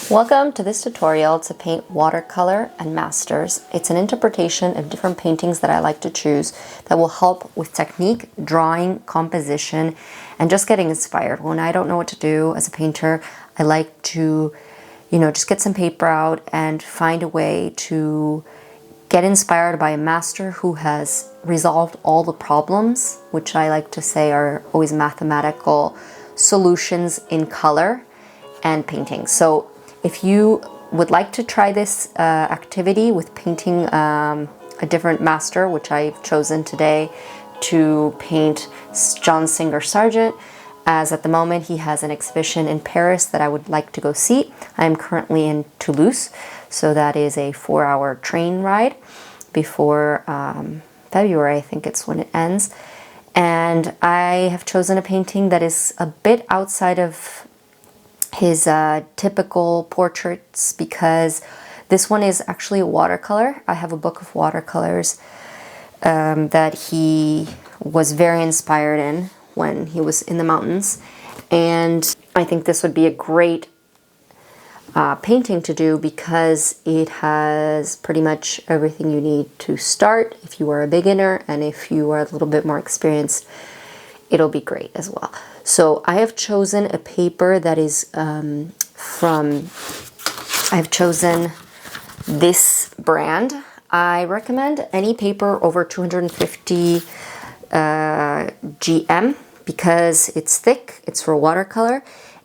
Welcome to this tutorial to paint watercolor and masters. It's an interpretation of different paintings that I like to choose that will help with technique, drawing, composition, and just getting inspired. When I don't know what to do as a painter, I like to, just get some paper out and find a way to get inspired by a master who has resolved all the problems, which I like to say are always mathematical solutions in color and painting. So if you would like to try this activity with painting a different master, which I've chosen today to paint John Singer Sargent, as at the moment he has an exhibition in Paris that I would like to go see. I'm currently in Toulouse, so that is a 4-hour train ride before February, I think it's when it ends. And I have chosen a painting that is a bit outside of his typical portraits because this one is actually a watercolor. I have a book of watercolors that he was very inspired in when he was in the mountains, and I think this would be a great painting to do because it has pretty much everything you need to start if you are a beginner, and if you are a little bit more experienced, it'll be great as well. So I have chosen a paper that is I've chosen this brand. I recommend any paper over 250 GM because it's thick, it's for watercolor,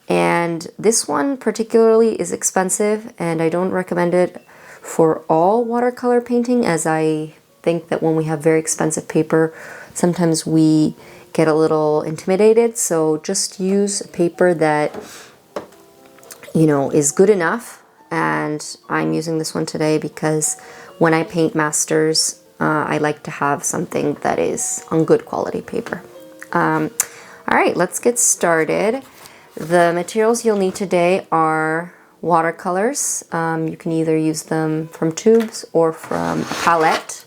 and this one particularly is expensive, and I don't recommend it for all watercolor painting, as I think that when we have very expensive paper, sometimes we get a little intimidated. So just use a paper that is good enough, and I'm using this one today because when I paint masters, I like to have something that is on good quality paper. All right, let's get started. The materials you'll need today are watercolors. You can either use them from tubes or from a palette.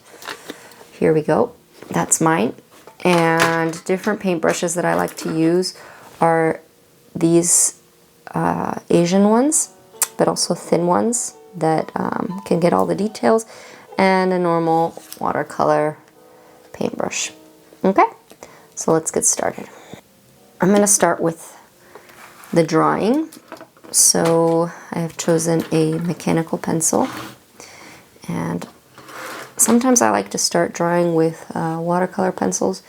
Here we go, that's mine. And different paintbrushes that I like to use are these Asian ones, but also thin ones that can get all the details, and a normal watercolor paintbrush. Okay, so let's get started. I'm going to start with the drawing. So I have chosen a mechanical pencil, and sometimes I like to start drawing with watercolor pencils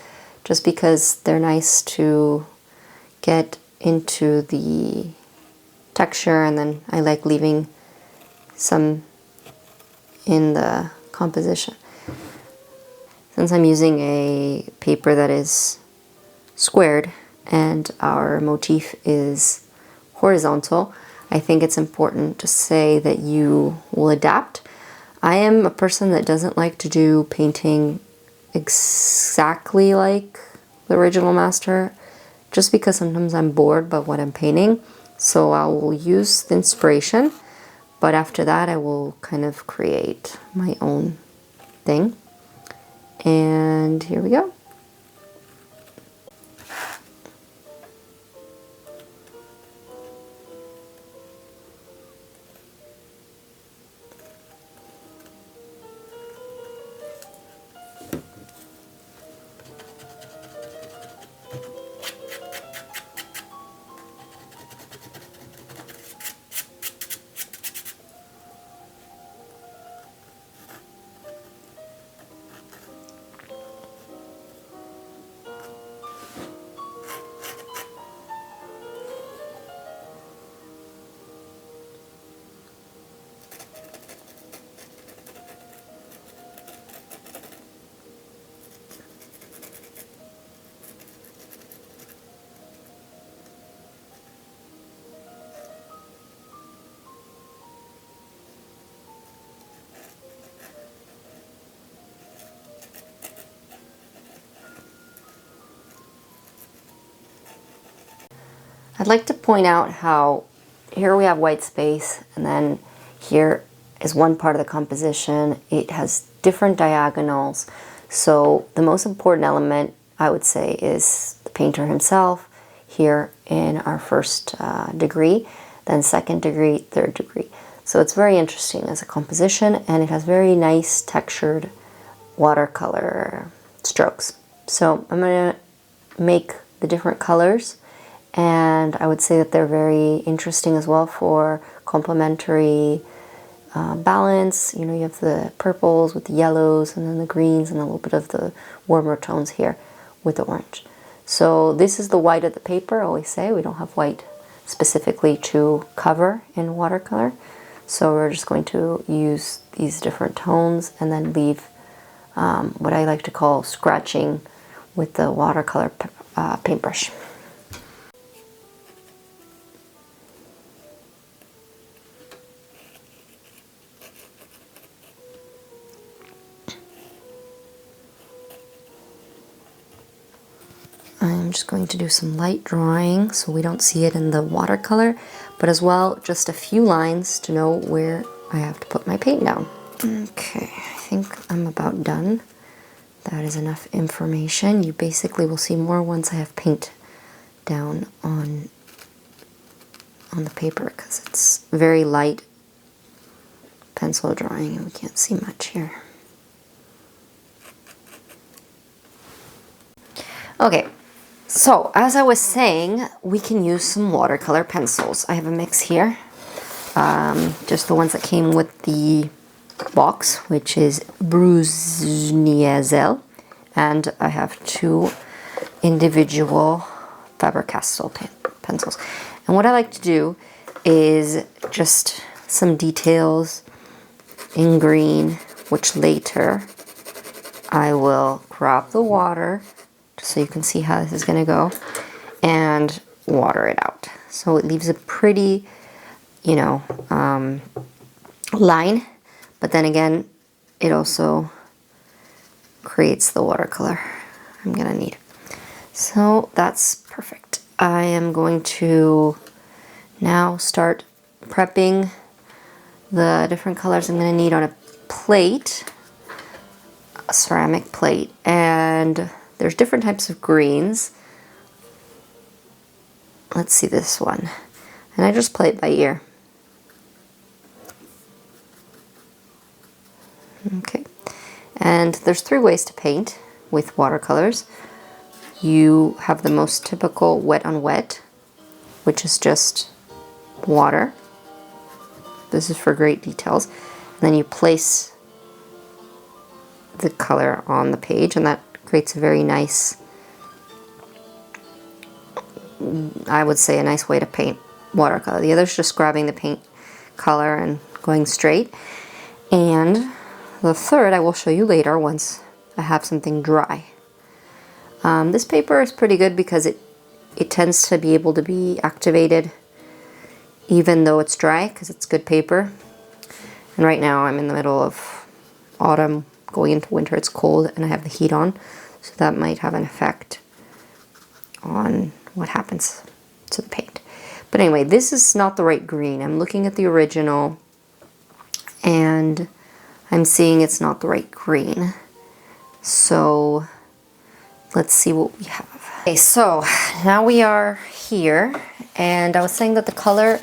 just because they're nice to get into the texture, and then I like leaving some in the composition. Since I'm using a paper that is squared and our motif is horizontal, I think it's important to say that you will adapt. I am a person that doesn't like to do painting exactly like the original master, just because sometimes I'm bored by what I'm painting. So I will use the inspiration, but after that I will kind of create my own thing. And here we go. I'd like to point out how here we have white space, and then here is one part of the composition. It has different diagonals. So the most important element, I would say, is the painter himself here in our first degree. then second degree, third degree. So it's very interesting as a composition, and it has very nice textured watercolor strokes. So I'm going to make the different colors, and I would say that they're very interesting as well for complementary balance. You know, you have the purples with the yellows, and then the greens, and a little bit of the warmer tones here with the orange. So this is the white of the paper. I always say we don't have white specifically to cover in watercolor. So we're just going to use these different tones and then leave what I like to call scratching with the watercolor paintbrush. I'm just going to do some light drawing so we don't see it in the watercolor, but as well just a few lines to know where I have to put my paint down. Okay, I think I'm about done. That is enough information. You basically will see more once I have paint down on the paper, because it's very light pencil drawing and we can't see much here. Okay. So, as I was saying, we can use some watercolor pencils. I have a mix here, just the ones that came with the box, which is Bruynzeel, and I have 2 individual Faber-Castell pencils. And what I like to do is just some details in green, which later I will grab the water, so you can see how this is going to go, and water it out. So it leaves a pretty, you know, line, but then again, it also creates the watercolor I'm going to need. So that's perfect. I am going to now start prepping the different colors I'm going to need on a plate, a ceramic plate, and there's different types of greens. Let's see this one. And I just play it by ear. Okay. And there's 3 ways to paint with watercolors. You have the most typical wet on wet, which is just water. This is for great details. And then you place the color on the page, and that creates a very nice, I would say, a nice way to paint watercolor. The other is just grabbing the paint color and going straight. And the third I will show you later once I have something dry. This paper is pretty good because it tends to be able to be activated even though it's dry, because it's good paper. And right now I'm in the middle of autumn going into winter. It's cold and I have the heat on, so that might have an effect on what happens to the paint. But anyway, this is not the right green. I'm looking at the original and I'm seeing it's not the right green. So let's see what we have. Okay, so now we are here, and I was saying that the color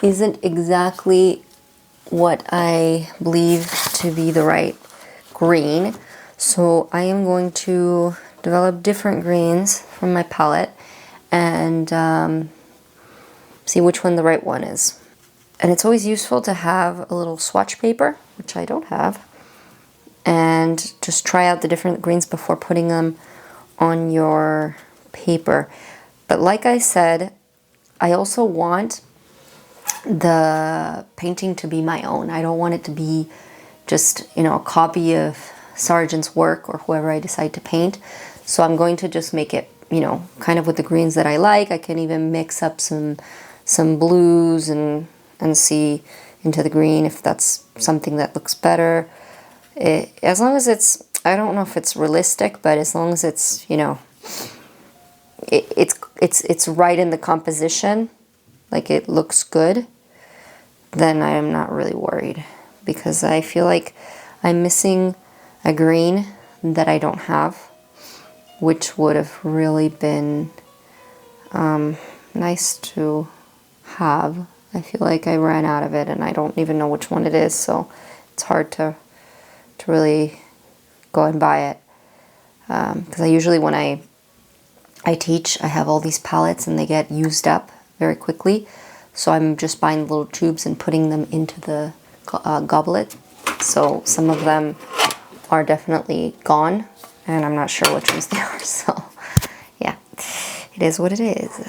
isn't exactly what I believe to be the right green. So I am going to develop different greens from my palette and see which one the right one is. And it's always useful to have a little swatch paper, which I don't have, and just try out the different greens before putting them on your paper. But like I said, I also want the painting to be my own. I don't want it to be just, you know, a copy of Sargent's work or whoever I decide to paint. So I'm going to just make it, you know, kind of with the greens that I like. I can even mix up some blues and see into the green if that's something that looks better. As long as it's, I don't know if it's realistic, but as long as it's, you know, it's right in the composition, like it looks good, then I am not really worried, because I feel like I'm missing a green that I don't have, which would have really been nice to have I feel like I ran out of it and I don't even know which one it is, so it's hard to really go and buy it. Because I usually, when I teach, I have all these palettes and they get used up very quickly. So I'm just buying little tubes and putting them into the goblet. So some of them are definitely gone and I'm not sure which ones they are. So yeah, it is what it is.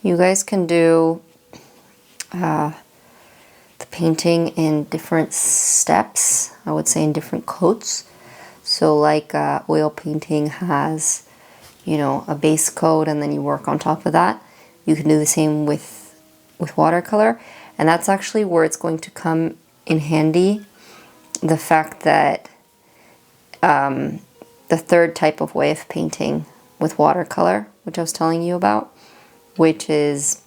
You guys can do the painting in different steps, I would say in different coats. So like oil painting has, you know, a base coat and then you work on top of that. You can do the same with watercolor. And that's actually where it's going to come in handy. The fact that the third type of way of painting with watercolor, which I was telling you about, which is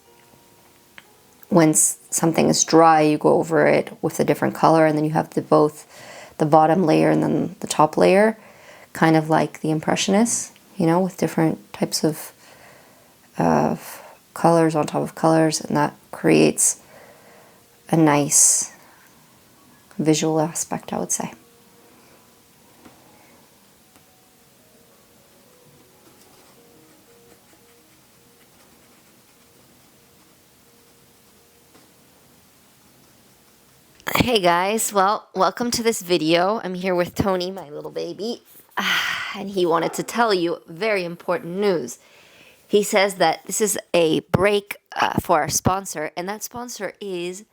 when something is dry, you go over it with a different color, and then you have both the bottom layer and then the top layer, kind of like the Impressionists, you know, with different types of colors on top of colors, and that creates a nice visual aspect, I would say. Hey guys, well, welcome to this video. I'm here with Tony, my little baby, and he wanted to tell you very important news. He says that this is a break for our sponsor, and that sponsor is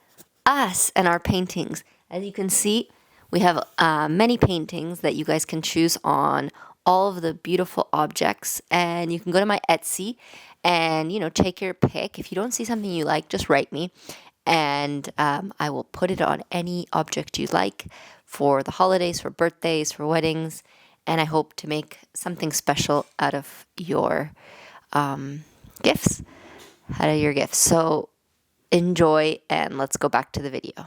us and our paintings. As you can see, we have many paintings that you guys can choose on all of the beautiful objects, and you can go to my Etsy and, you know, take your pick. If you don't see something you like, just write me, and I will put it on any object you like for the holidays, for birthdays, for weddings, and I hope to make something special out of your gifts, So enjoy, and let's go back to the video.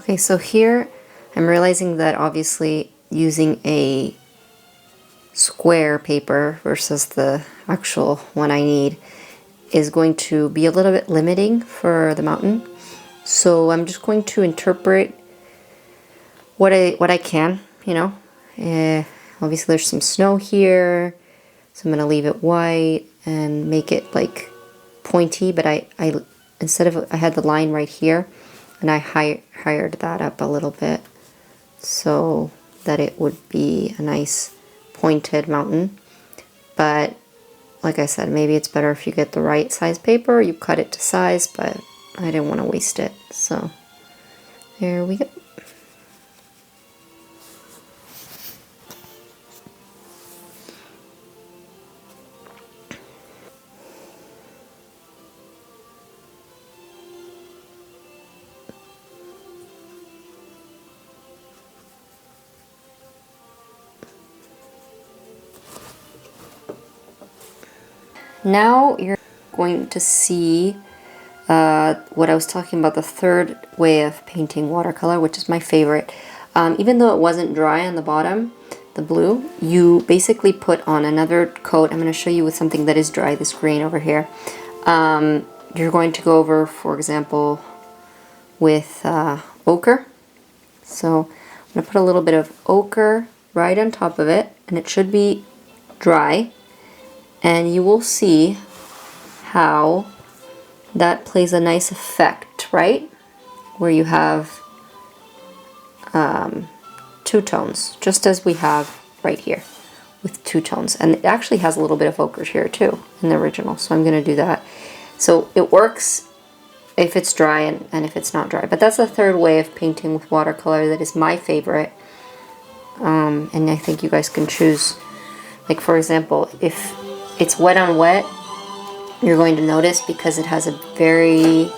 Okay, so here I'm realizing that obviously using a square paper versus the actual one I need is going to be a little bit limiting for the mountain. So I'm just going to interpret what I can, you know. Obviously there's some snow here, so I'm going to leave it white and make it like pointy, but I instead of, I had the line right here, and I hired that up a little bit so that it would be a nice pointed mountain. But like I said, maybe it's better if you get the right size paper, you cut it to size, but I didn't want to waste it, so there we go. Now you're going to see what I was talking about, the third way of painting watercolor, which is my favorite. Even though it wasn't dry on the bottom, the blue, you basically put on another coat. I'm going to show you with something that is dry, this green over here. You're going to go over, for example, with ochre. So I'm going to put a little bit of ochre right on top of it, and it should be dry. And you will see how that plays a nice effect, right? Where you have two tones, just as we have right here with two tones. And it actually has a little bit of ochre here too in the original, so I'm going to do that. So it works if it's dry and if it's not dry. But that's the third way of painting with watercolor that is my favorite. And I think you guys can choose. Like, for example, if it's wet on wet, you're going to notice, because it has a very,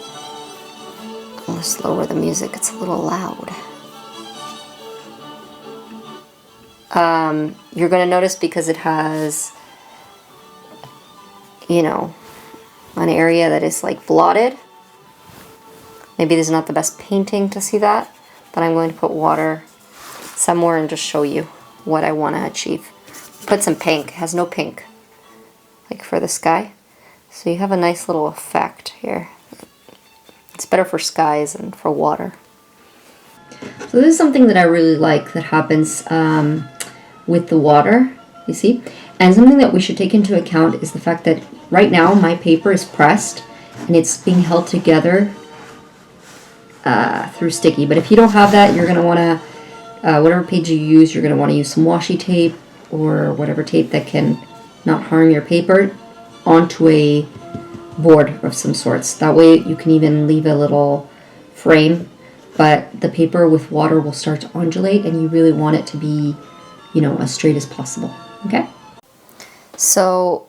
let's lower the music, it's a little loud. You're going to notice, because it has, you know, an area that is like blotted. Maybe this is not the best painting to see that, but I'm going to put water somewhere and just show you what I want to achieve. Put some pink, it has no pink, like for the sky. So you have a nice little effect here. It's better for skies and for water. So this is something that I really like that happens with the water, you see? And something that we should take into account is the fact that right now my paper is pressed and it's being held together through sticky. But if you don't have that, you're going to want to, whatever page you use, you're going to want to use some washi tape or whatever tape that can not harm your paper onto a board of some sorts. That way you can even leave a little frame, but the paper with water will start to undulate, and you really want it to be, you know, as straight as possible. Okay? So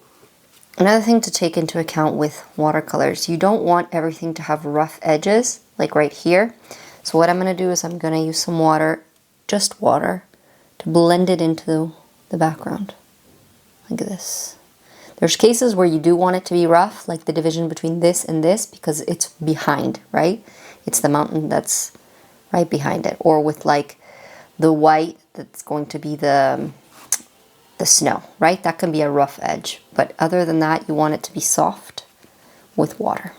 another thing to take into account with watercolors, you don't want everything to have rough edges, like right here. So what I'm going to do is I'm going to use some water, just water, to blend it into the background, like this. There's cases where you do want it to be rough, like the division between this and this, because it's behind, right? It's the mountain that's right behind it. Or with like the white, that's going to be the snow, right? That can be a rough edge. But other than that, you want it to be soft with water.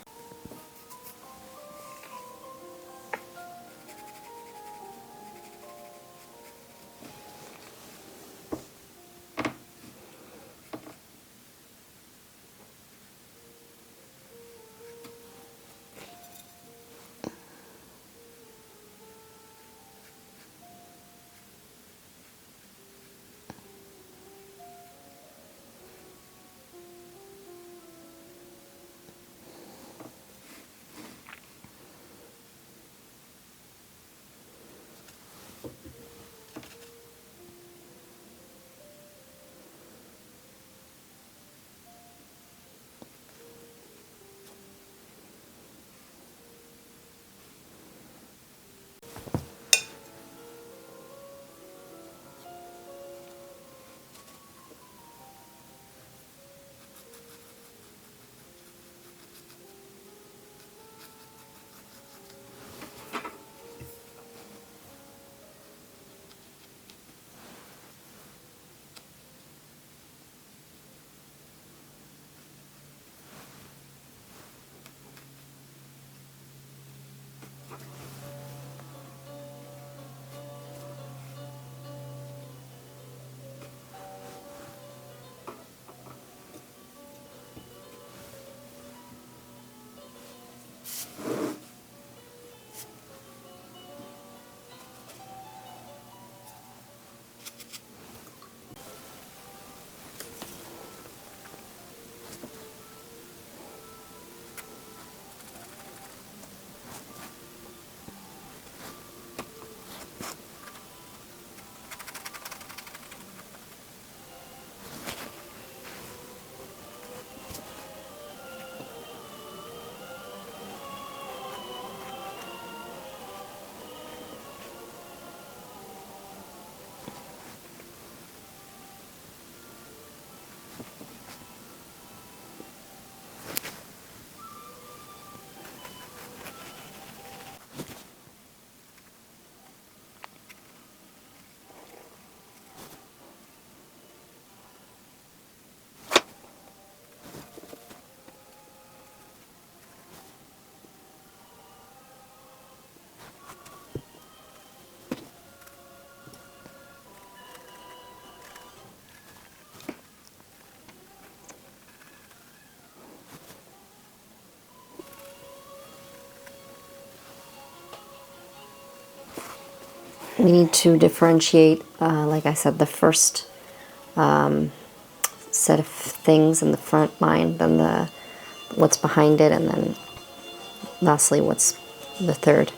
We need to differentiate, like I said, the first set of things in the front line, then what's behind it, and then lastly what's the third.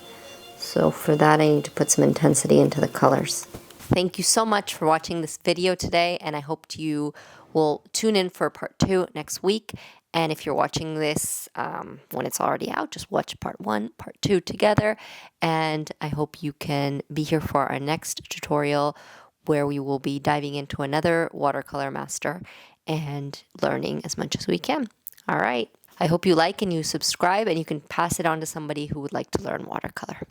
So for that I need to put some intensity into the colors. Thank you so much for watching this video today, and I hope you will tune in for part 2 next week. And if you're watching this when it's already out, just watch part 1, part 2 together. And I hope you can be here for our next tutorial, where we will be diving into another watercolor master and learning as much as we can. All right. I hope you like and you subscribe, and you can pass it on to somebody who would like to learn watercolor.